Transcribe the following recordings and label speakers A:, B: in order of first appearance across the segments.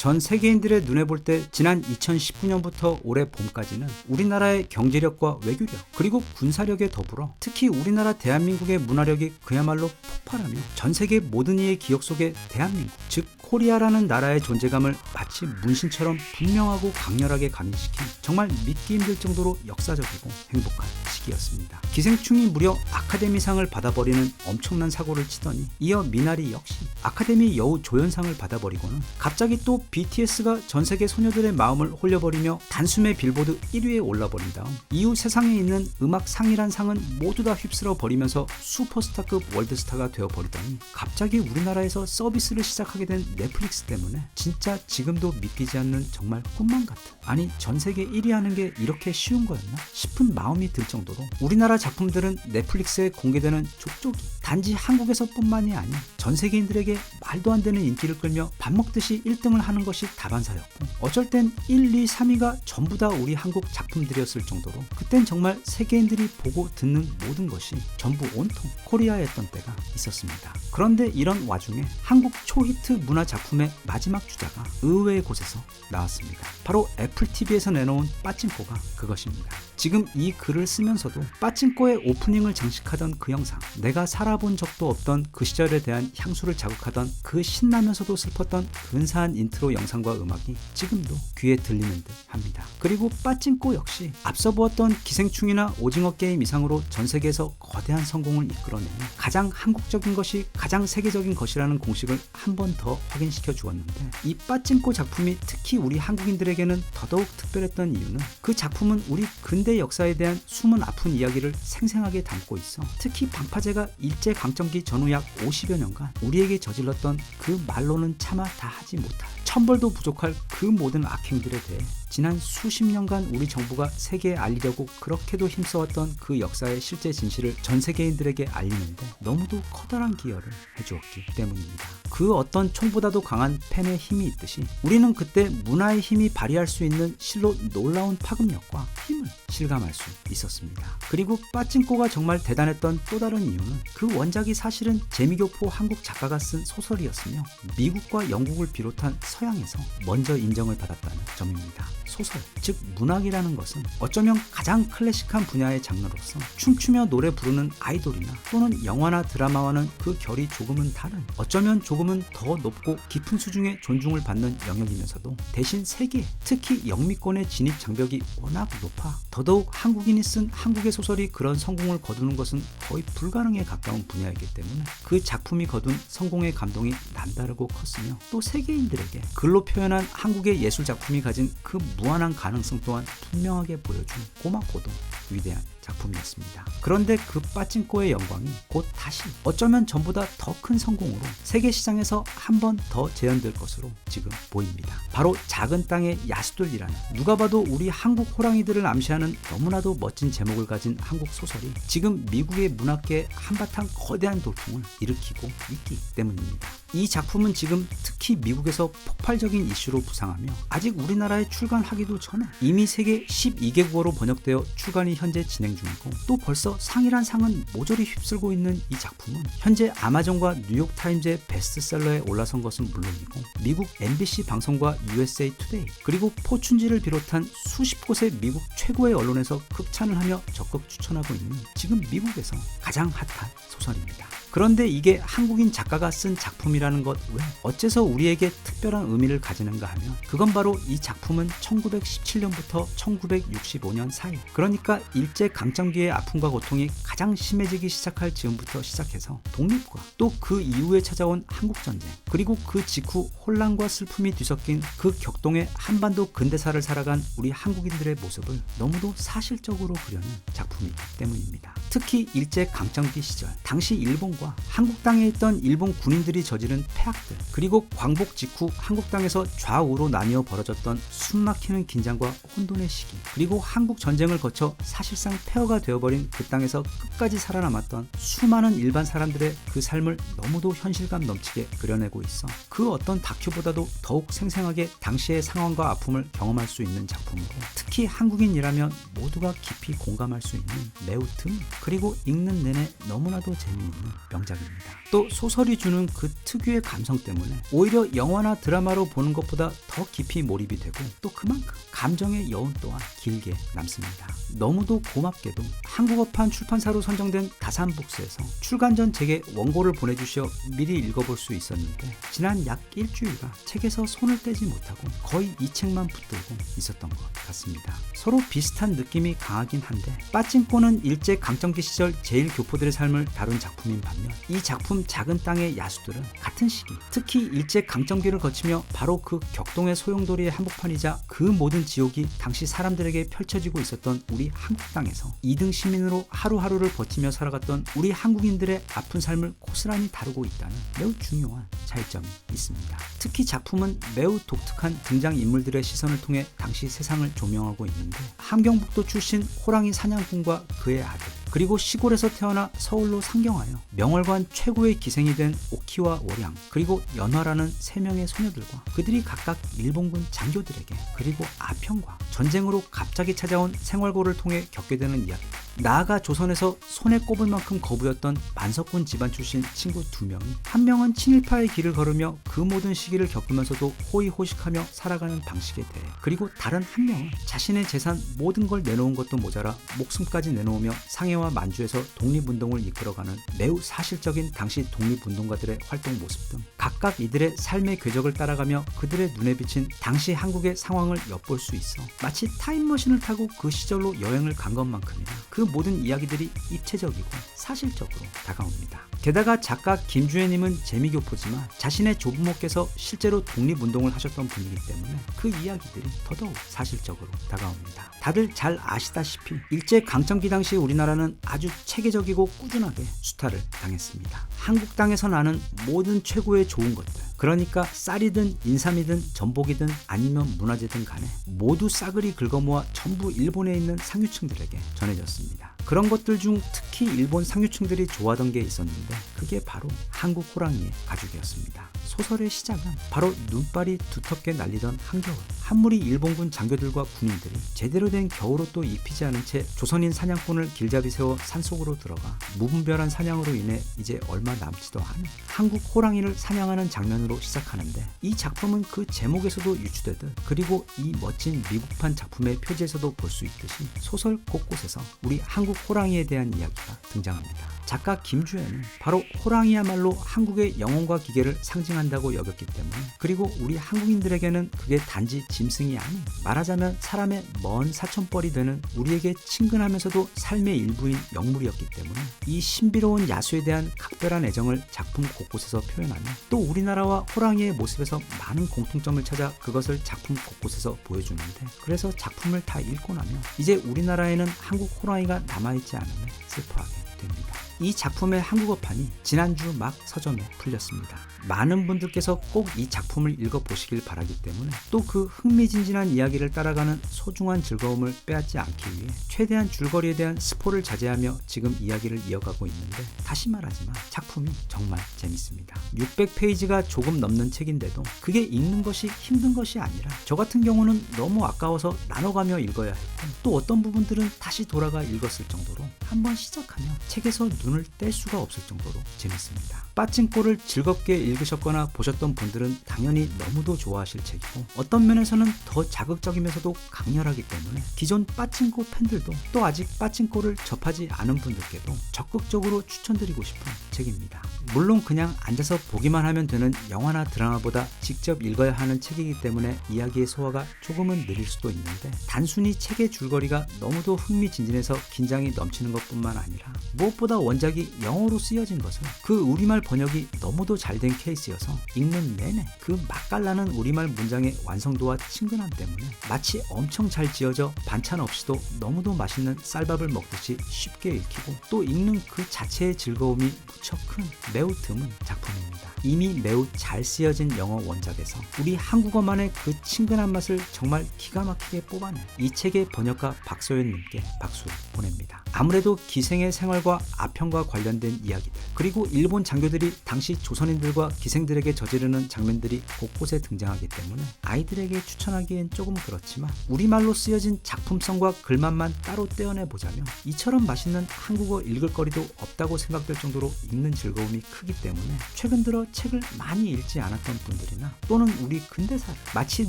A: 전 세계인들의 눈에 볼 때 지난 2019년부터 올해 봄까지는 우리나라의 경제력과 외교력 그리고 군사력에 더불어 특히 우리나라 대한민국의 문화력이 그야말로 폭발하며 전 세계 모든 이의 기억 속에 대한민국 즉 코리아라는 나라의 존재감을 마치 문신처럼 분명하고 강렬하게 가미시킨 정말 믿기 힘들 정도로 역사적이고 행복한 시기였습니다. 기생충이 무려 아카데미상을 받아버리는 엄청난 사고를 치더니 이어 미나리 역시 아카데미 여우 조연상을 받아버리고는 갑자기 또 BTS가 전세계 소녀들의 마음을 홀려버리며 단숨에 빌보드 1위에 올라버린 다음 이후 세상에 있는 음악 상이란 상은 모두 다 휩쓸어 버리면서 슈퍼스타급 월드스타가 되어버리더니 갑자기 우리나라에서 서비스를 시작하게 된 넷플릭스 때문에 진짜 지금도 믿기지 않는 정말 꿈만 같은 아니 전세계 1위 하는 게 이렇게 쉬운 거였나 싶은 마음이 들 정도로 우리나라 작품들은 넷플릭스에 공개되는 족족이 단지 한국에서 뿐만이 아닌 전 세계인들에게 말도 안 되는 인기를 끌며 밥 먹듯이 1등을 하는 것이 다반사였고 어쩔 땐 1, 2, 3위가 전부 다 우리 한국 작품들이었을 정도로 그땐 정말 세계인들이 보고 듣는 모든 것이 전부 온통 코리아였던 때가 있었습니다. 그런데 이런 와중에 한국 초히트 문화 작품의 마지막 주자가 의외의 곳에서 나왔습니다. 바로 애플TV에서 내놓은 빠찡코가 그것입니다. 지금 이 글을 쓰면서도 빠찡코의 오프닝을 장식하던 그 영상 내가 살아본 적도 없던 그 시절에 대한 향수를 자극하던 그 신나면서도 슬펐던 근사한 인트로 영상과 음악이 지금도 귀에 들리는 듯 합니다. 그리고 빠찡코 역시 앞서 보았던 기생충이나 오징어 게임 이상으로 전 세계에서 거대한 성공을 이끌어내는 가장 한국적인 것이 가장 세계적인 것이라는 공식을 한 번 더 확인시켜 주었는데 이 빠찡코 작품이 특히 우리 한국인들에게는 더더욱 특별했던 이유는 그 작품은 우리 근대 역사에 대한 숨은 아픈 이야기를 생생하게 담고 있어 특히 방파제가 일제강점기 전후 약 50여 년간 우리에게 저질렀던 그 말로는 차마 다 하지 못할 천벌도 부족할 그 모든 악행들에 대해 지난 수십 년간 우리 정부가 세계에 알리려고 그렇게도 힘써왔던 그 역사의 실제 진실을 전 세계인들에게 알리는데 너무도 커다란 기여를 해주었기 때문입니다. 그 어떤 총보다도 강한 펜의 힘이 있듯이 우리는 그때 문화의 힘이 발휘할 수 있는 실로 놀라운 파급력과 힘을 실감할 수 있었습니다. 그리고 빠찡코가 정말 대단했던 또 다른 이유는 그 원작이 사실은 재미교포 한국 작가가 쓴 소설이었으며 미국과 영국을 비롯한 서양에서 먼저 인정을 받았다는 점입니다. 소설, 즉 문학이라는 것은 어쩌면 가장 클래식한 분야의 장르로서 춤추며 노래 부르는 아이돌이나 또는 영화나 드라마와는 그 결이 조금은 다른 어쩌면 조금은 더 높고 깊은 수준의 존중을 받는 영역이면서도 대신 세계, 특히 영미권의 진입 장벽이 워낙 높아 더더욱 한국인이 쓴 한국의 소설이 그런 성공을 거두는 것은 거의 불가능에 가까운 분야이기 때문에 그 작품이 거둔 성공의 감동이 남다르고 컸으며 또 세계인들에게 글로 표현한 한국의 예술 작품이 가진 그 무한한 가능성 또한 분명하게 보여준 고맙고도 위대한 작품이었습니다. 그런데 그 빠찡코의 영광이 곧 다시 어쩌면 전보다 더 큰 성공으로 세계 시장에서 한 번 더 재현될 것으로 지금 보입니다. 바로 작은 땅의 야수들이라는 누가 봐도 우리 한국 호랑이들을 암시하는 너무나도 멋진 제목을 가진 한국 소설이 지금 미국의 문학계에 한바탕 거대한 돌풍을 일으키고 있기 때문입니다. 이 작품은 지금 특히 미국에서 폭발적인 이슈로 부상하며 아직 우리나라에 출간하기도 전에 이미 세계 12개국어로 번역되어 출간이 현재 진행 중이고 또 벌써 상이란 상은 모조리 휩쓸고 있는 이 작품은 현재 아마존과 뉴욕타임즈의 베스트셀러에 올라선 것은 물론이고 미국 MBC 방송과 USA 투데이 그리고 포춘지를 비롯한 수십 곳의 미국 최고의 언론에서 극찬을 하며 적극 추천하고 있는 지금 미국에서 가장 핫한 소설입니다. 그런데 이게 한국인 작가가 쓴 작품이라는 것 왜 어째서 우리에게 특별한 의미를 가지는가 하면 그건 바로 이 작품은 1917년부터 1965년 사이 그러니까 일제강점기의 아픔과 고통이 가장 심해지기 시작할 즈음부터 시작해서 독립과 또 그 이후에 찾아온 한국전쟁 그리고 그 직후 혼란과 슬픔이 뒤섞인 그 격동의 한반도 근대사를 살아간 우리 한국인들의 모습을 너무도 사실적으로 그려낸 작품이기 때문입니다. 특히 일제강점기 시절 당시 일본과 한국 땅에 있던 일본 군인들이 저지른 폐악들 그리고 광복 직후 한국 땅에서 좌우로 나뉘어 벌어졌던 숨막히는 긴장과 혼돈의 시기 그리고 한국 전쟁을 거쳐 사실상 폐허가 되어버린 그 땅에서 끝까지 살아남았던 수많은 일반 사람들의 그 삶을 너무도 현실감 넘치게 그려내고 있어 그 어떤 다큐보다도 더욱 생생하게 당시의 상황과 아픔을 경험할 수 있는 작품으로 특히 한국인이라면 모두가 깊이 공감할 수 있는 매우 드문 그리고 읽는 내내 너무나도 재미있는 명작입니다. 또 소설이 주는 그 특유의 감성 때문에 오히려 영화나 드라마로 보는 것보다 더 깊이 몰입이 되고 또 그만큼 감정의 여운 또한 길게 남습니다. 너무도 고맙게도 한국어판 출판사로 선정된 다산북스에서 출간 전 제게 원고를 보내주셔 미리 읽어볼 수 있었는데 지난 약 일주일간 책에서 손을 떼지 못하고 거의 이 책만 붙들고 있었던 것 같습니다. 서로 비슷한 느낌이 강하긴 한데 빠찡꼬는 일제 강점기 시절 제1교포들의 삶을 다룬 작품인 반면 이 작품 작은 땅의 야수들은 같은 시기 특히 일제 강점기를 거치며 바로 그 격동의 소용돌이의 한복판이자 그 모든 지옥이 당시 사람들에게 펼쳐지고 있었던 우리 한국 땅에서 2등 시민으로 하루하루를 버티며 살아갔던 우리 한국인들의 아픈 삶을 고스란히 다루고 있다는 매우 중요한 차이점이 있습니다. 특히 작품은 매우 독특한 등장인물들의 시선을 통해 당시 세상을 조명하고 있는데 함경북도 출신 호랑이 사냥꾼과 그의 아들 그리고 시골에서 태어나 서울로 상경하여 명월관 최고의 기생이 된 오키와 월양 그리고 연화라는 3명의 소녀들과 그들이 각각 일본군 장교들에게 그리고 아평과 전쟁으로 갑자기 찾아온 생활고를 통해 겪게 되는 이야기 나아가 조선에서 손에 꼽을 만큼 거부였던 만석군 집안 출신 친구 2명이 한 명은 친일파의 길을 걸으며 그 모든 시기를 겪으면서도 호의호식하며 살아가는 방식에 대해 그리고 다른 한 명은 자신의 재산 모든 걸 내놓은 것도 모자라 목숨까지 내놓으며 상해와 만주에서 독립운동을 이끌어가는 매우 사실적인 당시 독립운동가들의 활동 모습 등 각각 이들의 삶의 궤적을 따라가며 그들의 눈에 비친 당시 한국의 상황을 엿볼 수 있어 마치 타임머신을 타고 그 시절로 여행을 간 것만큼이나 그 모든 이야기들이 입체적이고 사실적으로 다가옵니다. 게다가 작가 김주혜님은 재미교포지만 자신의 조부모께서 실제로 독립운동을 하셨던 분이기 때문에 그 이야기들이 더더욱 사실적으로 다가옵니다. 다들 잘 아시다시피 일제 강점기 당시 우리나라는 아주 체계적이고 꾸준하게 수탈을 당했습니다. 한국 땅에서 나는 모든 최고의 좋은 것들 그러니까 쌀이든 인삼이든 전복이든 아니면 문화재든 간에 모두 싸그리 긁어모아 전부 일본에 있는 상류층들에게 전해졌습니다. 그런 것들 중 특히 일본 상류층들이 좋아하던 게 있었는데 그게 바로 한국 호랑이의 가죽이었습니다. 소설의 시작은 바로 눈발이 두텁게 날리던 한겨울 한무리 일본군 장교들과 군인들이 제대로 된 겨울옷도 입히지 않은 채 조선인 사냥꾼을 길잡이 세워 산속으로 들어가 무분별한 사냥으로 인해 이제 얼마 남지도 않은 한국 호랑이를 사냥하는 장면으로 시작하는데 이 작품은 그 제목에서도 유추되듯 그리고 이 멋진 미국판 작품의 표지에서도 볼 수 있듯이 소설 곳곳에서 우리 한국 호랑이에 대한 이야기가 등장합니다. 작가 김주혜는 바로 호랑이야말로 한국의 영혼과 기계를 상징한다고 여겼기 때문에 그리고 우리 한국인들에게는 그게 단지 짐승이 아닌 말하자면 사람의 먼 사촌뻘이 되는 우리에게 친근하면서도 삶의 일부인 영물이었기 때문에 이 신비로운 야수에 대한 각별한 애정을 작품 곳곳에서 표현하며 또 우리나라와 호랑이의 모습에서 많은 공통점을 찾아 그것을 작품 곳곳에서 보여주는데 그래서 작품을 다 읽고 나면 이제 우리나라에는 한국 호랑이가 남아있지 않음에 슬퍼하게 됩니다. 이 작품의 한국어판이 지난주 막 서점에 풀렸습니다. 많은 분들께서 꼭 이 작품을 읽어보시길 바라기 때문에 또 그 흥미진진한 이야기를 따라가는 소중한 즐거움을 빼앗지 않기 위해 최대한 줄거리에 대한 스포를 자제하며 지금 이야기를 이어가고 있는데 다시 말하지만 작품이 정말 재밌습니다. 600페이지가 조금 넘는 책인데도 그게 읽는 것이 힘든 것이 아니라 저 같은 경우는 너무 아까워서 나눠가며 읽어야 했고 또 어떤 부분들은 다시 돌아가 읽었을 정도로 한번 시작하면 책에서 눈을 뗄 수가 없을 정도로 재밌습니다. 빠찡꼬를 즐겁게 읽으셨거나 보셨던 분들은 당연히 너무도 좋아하실 책이고 어떤 면에서는 더 자극적이면서도 강렬하기 때문에 기존 빠찡꼬 팬들도 또 아직 빠찡꼬를 접하지 않은 분들께도 적극적으로 추천드리고 싶은 책입니다. 물론 그냥 앉아서 보기만 하면 되는 영화나 드라마보다 직접 읽어야 하는 책이기 때문에 이야기의 소화가 조금은 느릴 수도 있는데 단순히 책의 줄거리가 너무도 흥미진진해서 긴장이 넘치는 것뿐만 아니라 무엇보다 원작이 영어로 쓰여진 것은 그 우리말 번역이 너무도 잘된 케이스여서 읽는 내내 그 맛깔나는 우리말 문장의 완성도와 친근함 때문에 마치 엄청 잘 지어져 반찬 없이도 너무도 맛있는 쌀밥을 먹듯이 쉽게 읽히고 또 읽는 그 자체의 즐거움이 무척 큰 매우 드문 작품입니다. 이미 매우 잘 쓰여진 영어 원작에서 우리 한국어만의 그 친근한 맛을 정말 기가 막히게 뽑아낸 이 책의 번역가 박소연님께 박수 보냅니다. 아무래도 기생의 생활과 아평 사건과 관련된 이야기들, 그리고 일본 장교들이 당시 조선인들과 기생들에게 저지르는 장면들이 곳곳에 등장하기 때문에 아이들에게 추천하기엔 조금 그렇지만 우리말로 쓰여진 작품성과 글맛만 따로 떼어내보자면 이처럼 맛있는 한국어 읽을 거리도 없다고 생각될 정도로 읽는 즐거움이 크기 때문에 최근 들어 책을 많이 읽지 않았던 분들이나 또는 우리 근대사를 마치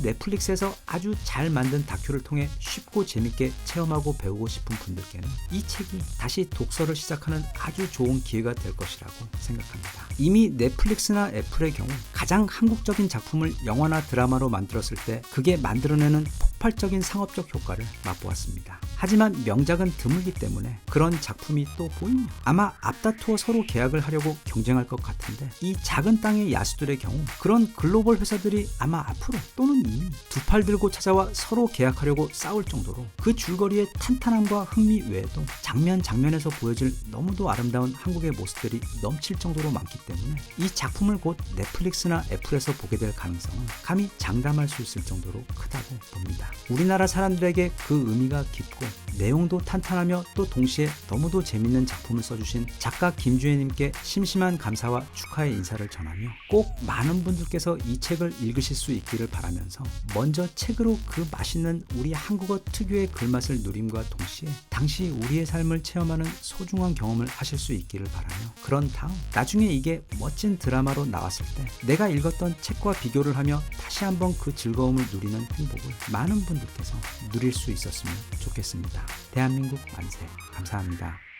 A: 넷플릭스에서 아주 잘 만든 다큐를 통해 쉽고 재밌게 체험하고 배우고 싶은 분들께는 이 책이 다시 독서를 시작하는 아주 좋은 기회가 될 것이라고 생각합니다. 이미 넷플릭스나 애플의 경우 가장 한국적인 작품을 영화나 드라마로 만들었을 때 그게 만들어내는 폭발적인 상업적 효과를 맛보았습니다. 하지만 명작은 드물기 때문에 그런 작품이 또 보입니다. 아마 앞다투어 서로 계약을 하려고 경쟁할 것 같은데 이 작은 땅의 야수들의 경우 그런 글로벌 회사들이 아마 앞으로 또는 이미 두 팔 들고 찾아와 서로 계약하려고 싸울 정도로 그 줄거리의 탄탄함과 흥미 외에도 장면에서 보여질 너무도 아름다운 한국의 모습들이 넘칠 정도로 많기 때문에 이 작품을 곧 넷플릭스나 애플에서 보게 될 가능성은 감히 장담할 수 있을 정도로 크다고 봅니다. 우리나라 사람들에게 그 의미가 깊고 내용도 탄탄하며 또 동시에 너무도 재밌는 작품을 써주신 작가 김주혜님께 심심한 감사와 축하의 인사를 전하며 꼭 많은 분들께서 이 책을 읽으실 수 있기를 바라면서 먼저 책으로 그 맛있는 우리 한국어 특유의 글맛을 누림과 동시에 당시 우리의 삶을 체험하는 소중한 경험을 하실 수 있기를 바라며 그런 다음 나중에 이게 멋진 드라마로 나왔을 때 내가 읽었던 책과 비교를 하며 다시 한번 그 즐거움을 누리는 행복을 많은 분들께서 누릴 수 있었으면 좋겠습니다. 대한민국 만세. 감사합니다.